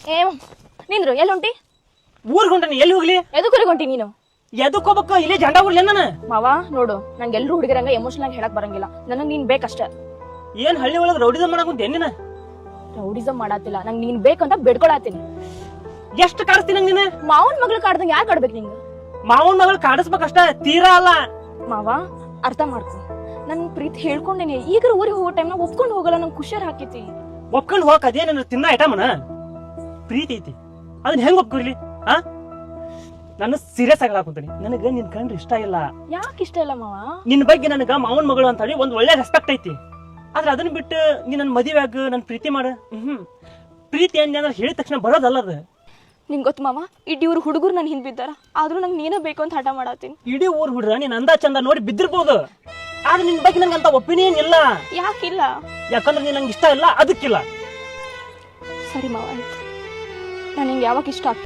ಏ ನಿಂದ್ರು ಎಲ್ಲಿ ಹೊಂಟಿ? ಊರ್ಗ್ ಹೊಂಟನಿ, ಎಲ್ಲಿ ಹೋಗ್ಲಿ? ಎದಕ್ಕೆ ಹೊಂಟಿ ನೀನು? ಎದಕ್ ಹೋಗ್ಬೇಕು? ಇಲ್ಲೇ ಜಂಡ ಊರ್ಲಿ ನಾನು. ಮಾವ ನೋಡು, ನಂಗೆ ಎಲ್ರು ಹುಡುಗಿರಂಗ ಎಮೋಷನಲ್ ಆಗಿ ಹೇಳಕ್ ಬರಂಗಿಲ್ಲ. ನನಗ್ ನೀನ್ ಬೇಕಷ್ಟ. ಏನ್ ಹಳ್ಳಿ ಒಳಗ್ ರೌಡಿಸಮ್ ಮಾಡಕ್ ಕುಂತ ಏನಿನ? ರೌಡಿಸಮ್ ಮಾಡಾತಿಲ್ಲ, ನಂಗೆ ನೀನ್ ಬೇಕಂತ ಬೇಡ್ಕೊಳತೀನಿ. ಎಷ್ಟು ಕಾಡಿಸ್ತೀನಿ ನಂಗೆ ನೀನು? ಮಾವನ್ ಮಗಳು ಕಾಡ್ದಂಗ ಯಾರು ಕಾಡ್ಬೇಕು ನಿಂಗ? ಮಾವನ್ ಮಗಳು ಕಾಡಿಸ್ಬೇಕಷ್ಟ, ತೀರಾ ಅಲ್ಲ. ಮಾವ ಅರ್ಥ ಮಾಡ್ಕೊ, ನನ್ ಪ್ರೀತಿ ಹೇಳ್ಕೊಂಡೇನಿ. ಈಗ ಊರಿಗೆ ಹೋಗೋ ಟೈಮ್ ನಾಗ ಒಪ್ಕೊಂಡು ಹೋಗಲ್ಲ, ನಂಗೆ ಖುಷಿಯಾರ ಹಾಕೈತಿ. ಒಪ್ಕೊಂಡು ಹೋಗಕ್ ಅದೇನ ತಿನ್ನ ಐಟಮನ ಪ್ರೀತಿ ಐತಿ, ಅದನ್ನ ಹೆಂಗ್ ಒಪ್ಕೊಡ್ಲಿ? ನಾನು ಸೀರಿಯಸ್ ಆಗಿ ಹಾಕುಂತೀನಿ. ನನಗ ನಿನ್ ಕಂಡ್ರೆ ಇಷ್ಟ ಇಲ್ಲ. ಯಾಕೆ ಇಷ್ಟ ಇಲ್ಲ ಮಾವ? ನಿನ್ ಬಗ್ಗೆ ನನಗ ಮಾವನ್ ಮಗಳು ಅಂತ ಹೇಳಿ ಒಂದ್ ಒಳ್ಳೆ ರೆಸ್ಪೆಕ್ಟ್ ಐತಿ. ಆದ್ರೆ ಅದನ್ನ ಬಿಟ್ಟು ನೀ ನನ್ ಮದುವೆ ಆಗ ನನ್ ಪ್ರೀತಿ ಮಾಡ. ಪ್ರೀತಿ ಅಂದ್ರೆ ಹೇಳಿದ ತಕ್ಷಣ ಬರೋದಲ್ಲ ಅದು. ನಿಂಗ್ ಗೊತ್ತು ಮಾವ, ಇಡೀ ಊರು ಹುಡುಗರು ನನ್ ಹಿಂದ್ ಬಿದ್ದಾರ, ಆದ್ರೂ ನಂಗೆ ನೀನೇ ಬೇಕು ಅಂತ ಹಠ ಮಾಡತ್ತೀನಿ. ಇಡೀ ಊರ್ ಹುಡ್ರ ನೀನ್ ಅಂದ ಚಂದ ನೋಡಿ ಬಿದ್ದಿರ್ಬೋದು, ಆದ್ರೆ ನಿನ್ ಬಗ್ಗೆ ನಂಗೆ ಅಂತ ಒಪಿನಿಯನ್ ಇಲ್ಲ. ಯಾಕಿಲ್ಲ? ಯಾಕಂದ್ರೆ ನೀನ್ ನಂಗೆ ಇಷ್ಟ ಇಲ್ಲ, ಅದಕ್ಕಿಲ್ಲ. ಸರಿ ಮಾವ, ಆಯ್ತು. ನಾನು ನಿಂಗೆ ಯಾವಾಗ ಇಷ್ಟ ಆಗ್ತೀನಿ